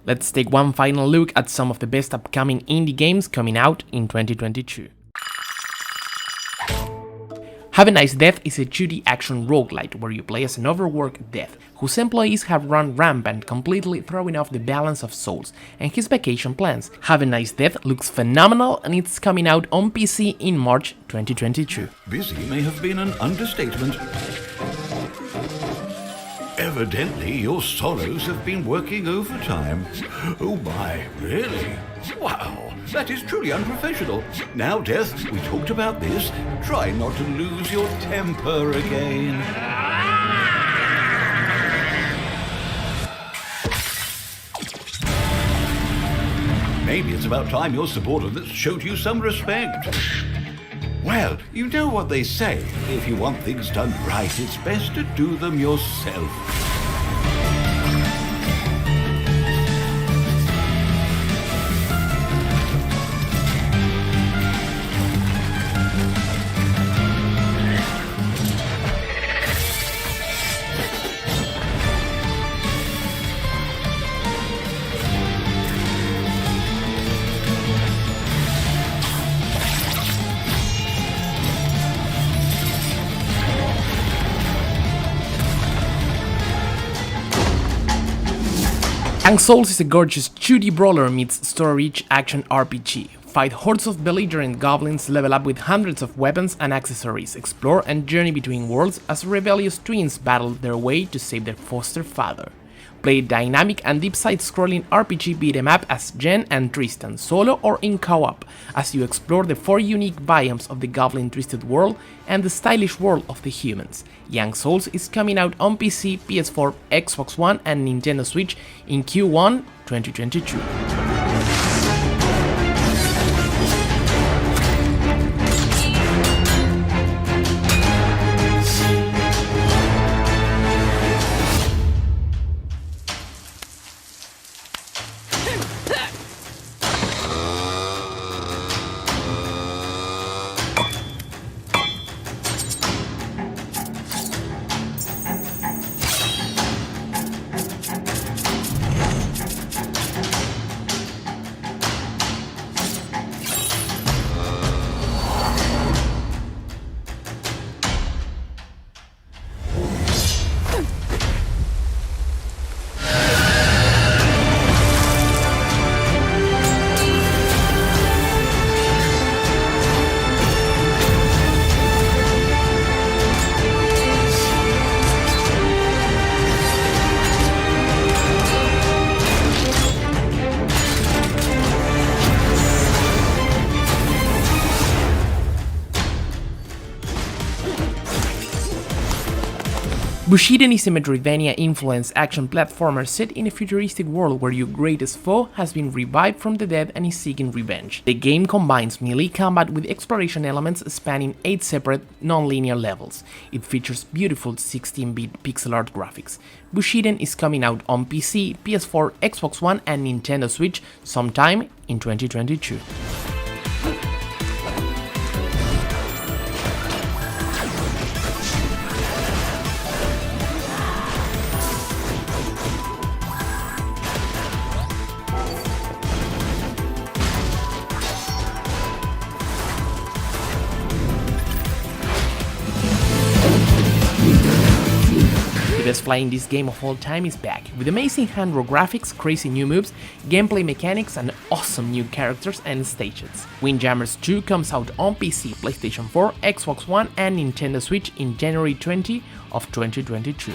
Let's take one final look at some of the best upcoming indie games coming out in 2022. Have a Nice Death is a 2D action roguelite where you play as an overworked death whose employees have run rampant, completely throwing off the balance of souls and his vacation plans. Have a Nice Death looks phenomenal and it's coming out on PC in March 2022. Busy may have been an understatement. Evidently, your sorrows have been working overtime. Oh my, really? Wow, that is truly unprofessional. Now, Death, we talked about this. Try not to lose your temper again. Maybe it's about time your subordinates showed you some respect. Well, you know what they say. If you want things done right, it's best to do them yourself. Young Souls is a gorgeous 2D brawler meets story-rich action RPG. Fight hordes of belligerent goblins, level up with hundreds of weapons and accessories, explore and journey between worlds as rebellious twins battle their way to save their foster father. Play a dynamic and deep side-scrolling RPG beat-em up as Jen and Tristan, solo or in co-op, as you explore the 4 unique biomes of the goblin-twisted world and the stylish world of the humans. Young Souls is coming out on PC, PS4, Xbox One and Nintendo Switch in Q1 2022. Bushiden is a Metroidvania-influenced action platformer set in a futuristic world where your greatest foe has been revived from the dead and is seeking revenge. The game combines melee combat with exploration elements spanning 8 separate, non-linear levels. It features beautiful 16-bit pixel art graphics. Bushiden is coming out on PC, PS4, Xbox One and Nintendo Switch sometime in 2022. The best flying this game of all time is back, with amazing hand-drawn graphics, crazy new moves, gameplay mechanics and awesome new characters and stages. Windjammers 2 comes out on PC, PlayStation 4, Xbox One and Nintendo Switch in January 20 of 2022.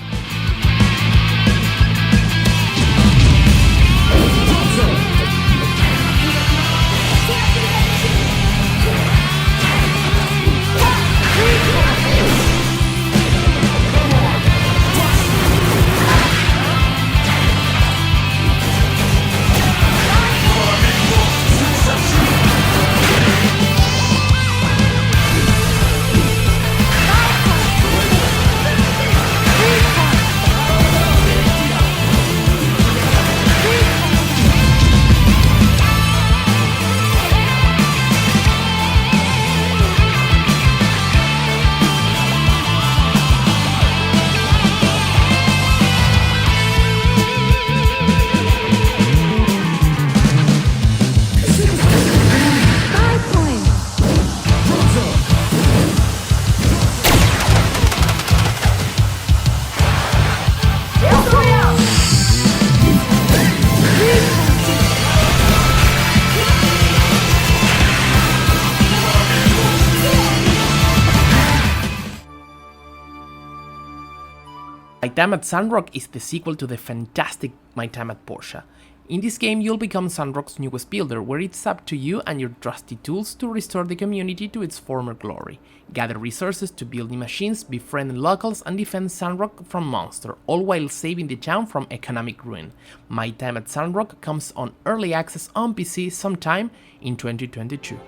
My Time at Sandrock is the sequel to the fantastic My Time at Porsche. In this game, you'll become Sandrock's newest builder, where it's up to you and your trusty tools to restore the community to its former glory. Gather resources to build new machines, befriend locals, and defend Sandrock from monsters, all while saving the town from economic ruin. My Time at Sandrock comes on early access on PC sometime in 2022.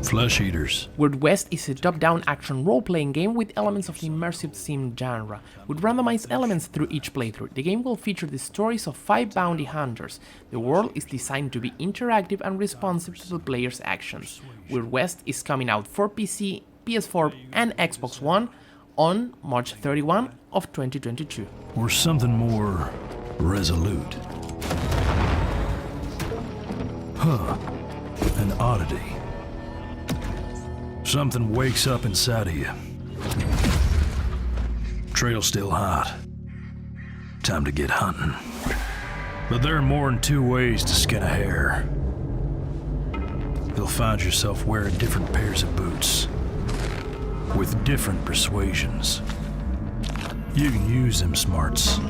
Flesh Eaters. Weird West is a top-down action role-playing game with elements of the immersive sim genre, with randomized elements through each playthrough. The game will feature the stories of 5 bounty hunters. The world is designed to be interactive and responsive to the player's actions. Weird West is coming out for PC, PS4 and Xbox One on March 31 of 2022. Or something more resolute. An oddity. Something wakes up inside of you. Trail still hot. Time to get hunting. But there are more than 2 ways to skin a hare. You'll find yourself wearing different pairs of boots, with different persuasions. You can use them smarts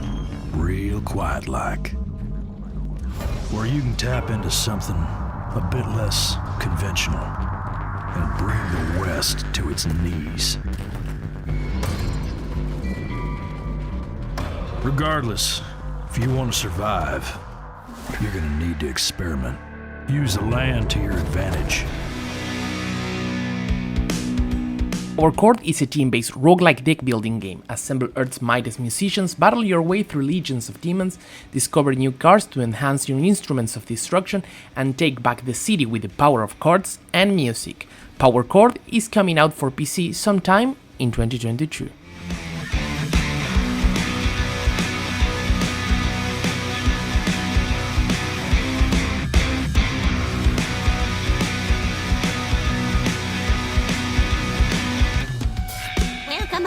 real quiet-like. Or you can tap into something a bit less conventional and bring the West to its knees. Regardless, if you want to survive, you're gonna need to experiment. Use the land to your advantage. Chord is a team-based roguelike deck-building game. Assemble Earth's mightiest musicians, battle your way through legions of demons, discover new cards to enhance your instruments of destruction, and take back the city with the power of cards and music. Chord is coming out for PC sometime in 2022.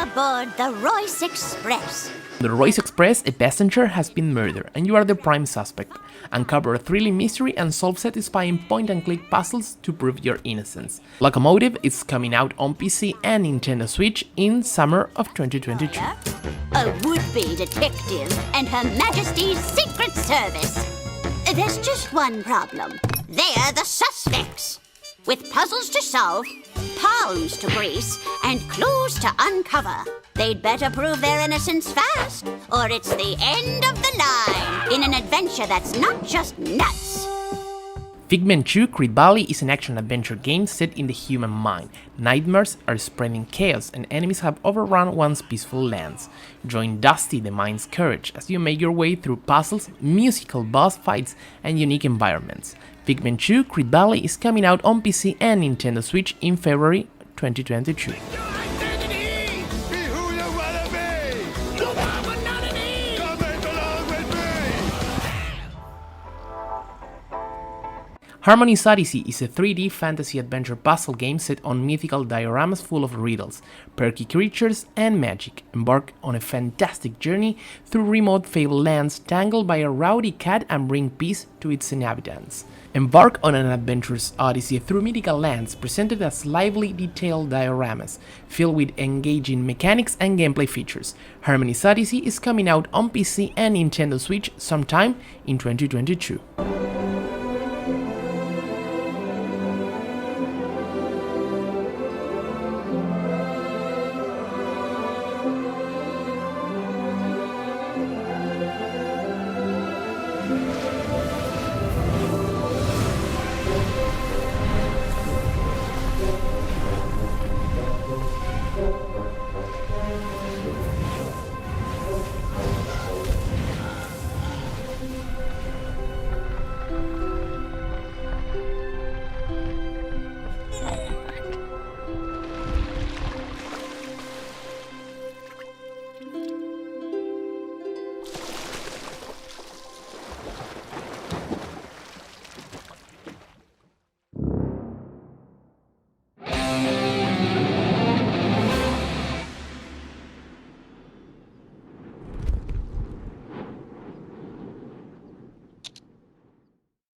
Aboard the Royce Express. On the Royce Express, a passenger has been murdered, and you are the prime suspect. Uncover a thrilling mystery and solve satisfying point-and-click puzzles to prove your innocence. Loco Motive is coming out on PC and Nintendo Switch in summer of 2022. A would-be detective and Her Majesty's Secret Service. There's just one problem. They're the suspects. With puzzles to solve, palms to grease, and clues to uncover. They'd better prove their innocence fast, or it's the end of the line in an adventure that's not just nuts. Figment 2 Creed Valley is an action-adventure game set in the human mind. Nightmares are spreading chaos and enemies have overrun one's peaceful lands. Join Dusty the Mind's courage as you make your way through puzzles, musical boss fights, and unique environments. Figment 2 Creed Valley is coming out on PC and Nintendo Switch in February 2022. Harmony's Odyssey is a 3D fantasy adventure puzzle game set on mythical dioramas full of riddles, perky creatures, and magic. Embark on a fantastic journey through remote fable lands tangled by a rowdy cat and bring peace to its inhabitants. Embark on an adventurous odyssey through mythical lands presented as lively, detailed dioramas, filled with engaging mechanics and gameplay features. Harmony's Odyssey is coming out on PC and Nintendo Switch sometime in 2022.